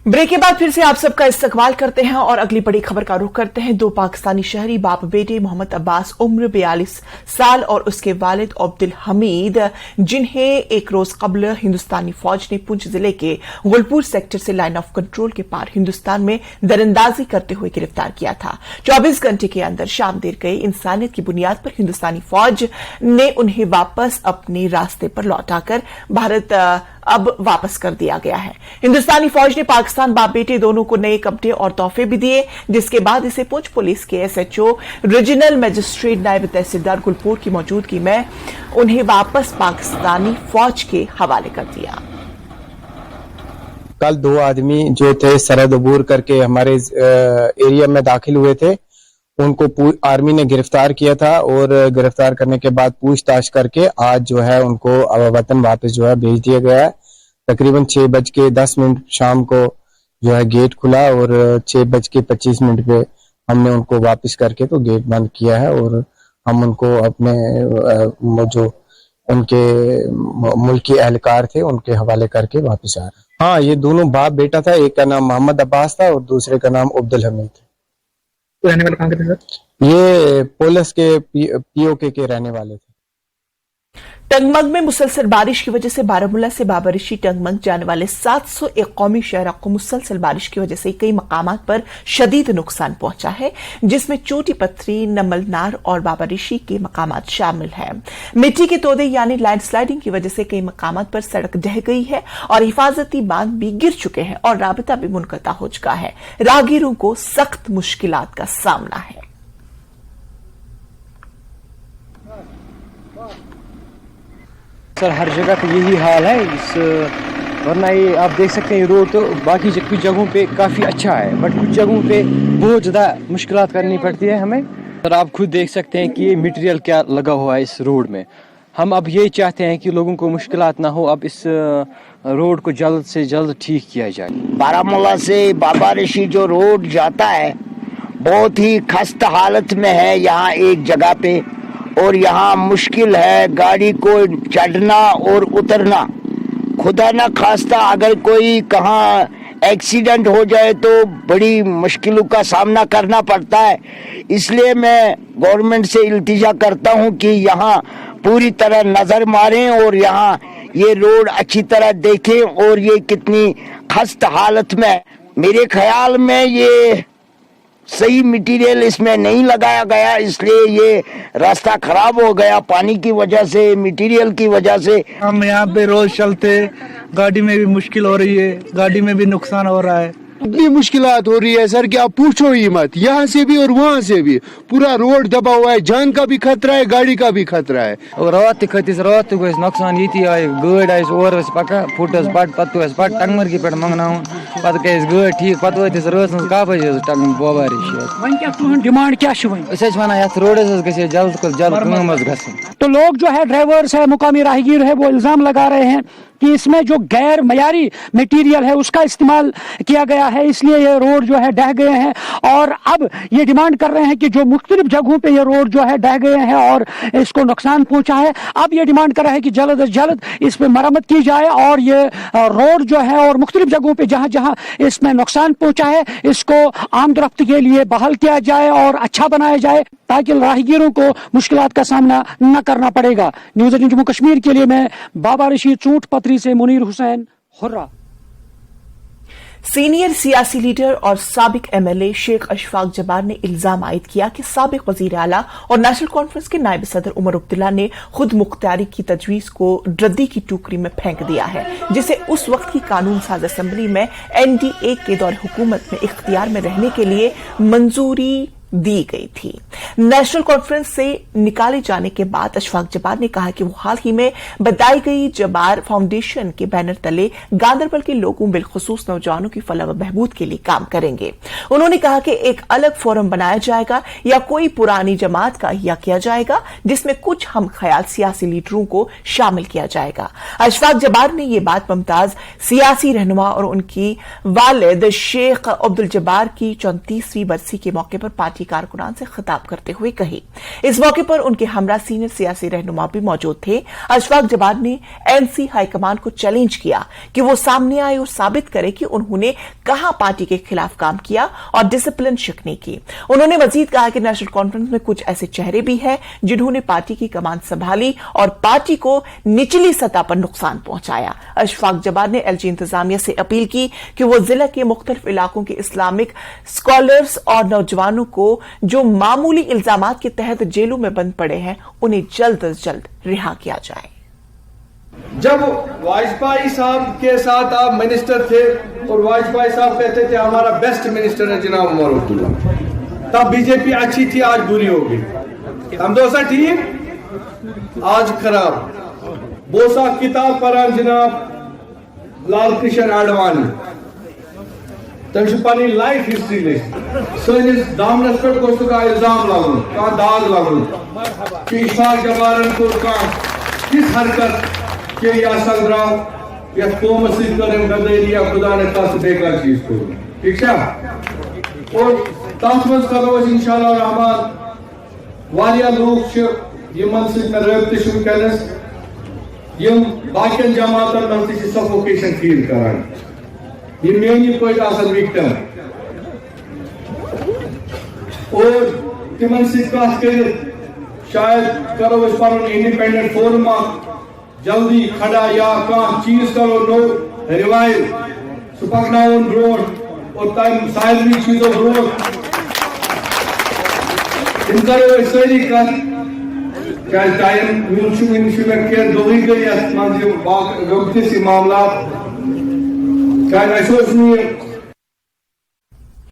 Break के बाद फिर से आप सबका इस्तकबाल करते हैं और अगली बड़ी खबर का रुख करते हैं। 2 पाकिस्तानी शहरी बाप बेटे मोहम्मद अब्बास उम्र 42 साल और उसके वालिद अब्दुल हमीद, जिन्हें एक रोज कबल हिंदुस्तानी फौज ने पुंछ जिले के गुलपुर सेक्टर से लाइन ऑफ कंट्रोल के पार हिंदुस्तान में दरअंदाजी करते हुए गिरफ्तार किया था। 24 घंटे के अंदर शाम देर गई इंसानियत की बुनियाद पर हिंदुस्तानी फौज ने उन्हें वापस अपने रास्ते पर लौटाकर भारत अब वापस कर दिया गया है। हिंदुस्तानी फौज ने पाकिस्तान बाप बेटे दोनों को नए कपड़े और तोहफे भी दिए, जिसके बाद इसे पुंछ पुलिस के एसएचओ रीजनल मजिस्ट्रेट नायब तहसीलदार गुलपुर की मौजूदगी में उन्हें वापस पाकिस्तानी फौज के हवाले कर दिया। कल 2 आदमी जो थे सरहद अबूर करके हमारे एरिया में दाखिल हुए थे, उनको आर्मी ने गिरफ्तार किया था और गिरफ्तार करने के बाद पूछताछ करके आज जो है उनको वतन वापस जो है भेज दिया गया है। तकरीबन 6:10 शाम को जो है गेट खुला और 6:25 पे हमने उनको वापस करके तो गेट बंद किया है और हम उनको अपने जो उनके मुल्की एहलकार थे उनके हवाले करके वापस आ रहे हैं। हाँ, ये दोनों बाप बेटा था, एक का नाम मोहम्मद अब्बास था और दूसरे का नाम अब्दुल हमीद था। रहने वाले कहाँ के थे सर? ये पुलिस के पीओके के रहने वाले थे। टंगमंग में मुसलसल बारिश की वजह से बारामूला से बाबरिशी टंगमंग जाने वाले 701 कौमी शहरों को मुसलसल बारिश की वजह से कई मकामात पर शदीद नुकसान पहुंचा है, जिसमें चोटी पत्थरी, नमलनार और बाबरिशी के मकामात शामिल हैं। मिट्टी के तोदे यानी लैंडस्लाइडिंग की वजह से कई मकामात पर सड़क ढह गई है और हिफाजती बांध भी गिर चुके हैं और राबता भी मुनक़ता हो चुका है। राहगीरों को सख्त मुश्किलात का सामना है। सर हर जगह पे यही हाल है, वरना ये आप देख सकते हैं रोड तो बाकी कुछ जगहों पे काफ़ी अच्छा है, बट कुछ जगहों पे बहुत ज़्यादा मुश्किलात करनी पड़ती है हमें। सर आप खुद देख सकते हैं कि ये मटेरियल क्या लगा हुआ है इस रोड में। हम अब ये चाहते हैं कि लोगों को मुश्किलात ना हो, अब इस रोड को जल्द से जल्द ठीक किया जाए। बारामूला से बाबरिशी जो रोड जाता है बहुत ही खस्ता हालत में है यहाँ एक जगह पे, और यहाँ मुश्किल है गाड़ी को चढ़ना और उतरना। खुदा न खास्ता अगर कोई कहाँ एक्सीडेंट हो जाए तो बड़ी मुश्किलों का सामना करना पड़ता है। इसलिए मैं गवर्नमेंट से इल्तिजा करता हूँ कि यहाँ पूरी तरह नज़र मारें और यहाँ ये रोड अच्छी तरह देखें और ये कितनी खस्ता हालत में है। मेरे ख्याल में ये सही मटेरियल इसमें नहीं लगाया गया, इसलिए ये रास्ता खराब हो गया पानी की वजह से, मटेरियल की वजह से। हम यहाँ पे रोज चलते, गाड़ी में भी मुश्किल हो रही है, गाड़ी में भी नुकसान हो रहा है। इतनी मुश्किलात हो रही है सर कि आप पूछो ही मत। यहाँ से भी और वहाँ से भी पूरा रोड दबा हुआ है, जान का भी खतरा है, गाड़ी का भी खतरा है। रात रात गो नुकसान ये आय गाड़ आस और पका फुटस पट पत टंगमर्गी पे मंगना पे गई गाड़ ठीक पे वत रात कह बजे टंग बाबरिश। डिमांड क्या वन रोडस गई जल्द को जल्द गई। तो लोग जो है ड्राइवर्स है, मुकामी राहगीर है, वो इल्जाम लगा रहे हैं कि इसमें जो गैर मयारी मटेरियल है उसका इस्तेमाल किया गया है, इसलिए ये रोड जो है ढह गए हैं। और अब ये डिमांड कर रहे हैं कि जो मुख्तलिफ जगहों पे ये रोड जो है ढह गए हैं और इसको नुकसान पहुंचा है, अब ये डिमांड कर रहे हैं कि जल्द अज जल्द इस पे मरम्मत की जाए और ये रोड जो है और मुख्तलिफ जगहों पे जहां जहां इसमें नुकसान पहुंचा है इसको आमदरफ्त के लिए बहाल किया जाए और अच्छा बनाया जाए ताकि राहगीरों को मुश्किलात का सामना न करना पड़ेगा। न्यूज़ 18 जम्मू कश्मीर के लिए मैं बाबरिशी चूट पत्री से मुनीर हुसैन हुर्रा। सीनियर सियासी लीडर और साबिक एमएलए शेख अशफाक जब्बार ने इल्जाम आयद किया कि साबिक वजीर आला और नेशनल कॉन्फ्रेंस के नायब सदर उमर अब्दुल्ला ने खुद मुख्तारी की तजवीज को रद्दी की टोकरी में फेंक दिया है, जिसे उस वक्त की कानून साज असेंबली में एनडीए के दौर हुकूमत में इख्तियार में रहने के लिए मंजूरी दी गई थी। नेशनल कॉन्फ्रेंस से निकाले जाने के बाद अशफाक जब्बार ने कहा कि वो हाल ही में बताई गई जब्बार फाउंडेशन के बैनर तले गांदरबल के लोगों बिलखुसूस नौजवानों की फलाह व बहबूद के लिए काम करेंगे। उन्होंने कहा कि एक अलग फोरम बनाया जाएगा या कोई पुरानी जमात का अहिया किया जाएगा जिसमें कुछ हम ख्याल सियासी लीडरों को शामिल किया जाएगा। अशफाक जब्बार ने यह बात मुमताज सियासी रहनुमा और उनकी वालिद शेख अब्दुल जब्बार की 34वीं बरसी के मौके पर पार्टी पार्टी कारकुनान से खिताब करते हुए कही। इस मौके पर उनके हमरा सीनियर सियासी रहनुमा भी मौजूद थे। अशफाक जबार ने एनसी हाईकमान को चैलेंज किया कि वो सामने आए और साबित करे कि उन्होंने कहां पार्टी के खिलाफ काम किया और डिसिप्लिन शिकनी की। उन्होंने मजीद कहा कि नेशनल कॉन्फ्रेंस में कुछ ऐसे चेहरे भी हैं जिन्होंने पार्टी की कमान संभाली और पार्टी को निचली सतह पर नुकसान पहुंचाया। अशफाक जबार ने एलजी इंतजामिया से अपील की कि वो जिला के मुख्तलिफ इलाकों के इस्लामिक स्कॉलर्स और नौजवानों को जो मामूली इल्जामात के तहत जेलों में बंद पड़े हैं उन्हें जल्द अज जल्द रिहा किया जाए। जब वाजपेयी साहब के साथ आप मिनिस्टर थे और वाजपेयी साहब कहते थे हमारा बेस्ट मिनिस्टर है जनाब उमर अब्दुल्ला, तब बीजेपी अच्छी थी, आज बुरी हो गई। हम दोस्त ठीक, आज खराब। बोसा किताब पढ़ान जनाब लाल कृष्ण आडवाणी, तम पनी लाइफ हिस्ट्री लिख सनिस दामनस पे गोस्त का इल्जाम लागू का दाग लागू कि इशफाक जबारन को का किस हरकत के या संग्राम या कौम से करम गदरी या खुदा ने तास बेकार चीज को, ठीक है। और तासमस करो इंशाअल्लाह रहमान वालिया लोग यमन से रब्त शुरू करनस यम बाकियन जमातन मन से सफोकेशन फील करान, ये मेनी कोई आसन विक्टिम और तिमन से बात कर शायद करो इस पर इंडिपेंडेंट फोरम जल्दी खड़ा या का चीज करो नो रिवाइव सुपकनाउन रोड और टाइम साइलरी चीजों रोड इन करो सही कर क्या टाइम म्यूचुअल के दोही गई आसमान से बात वक्त से मामला क्या ऐसा नहीं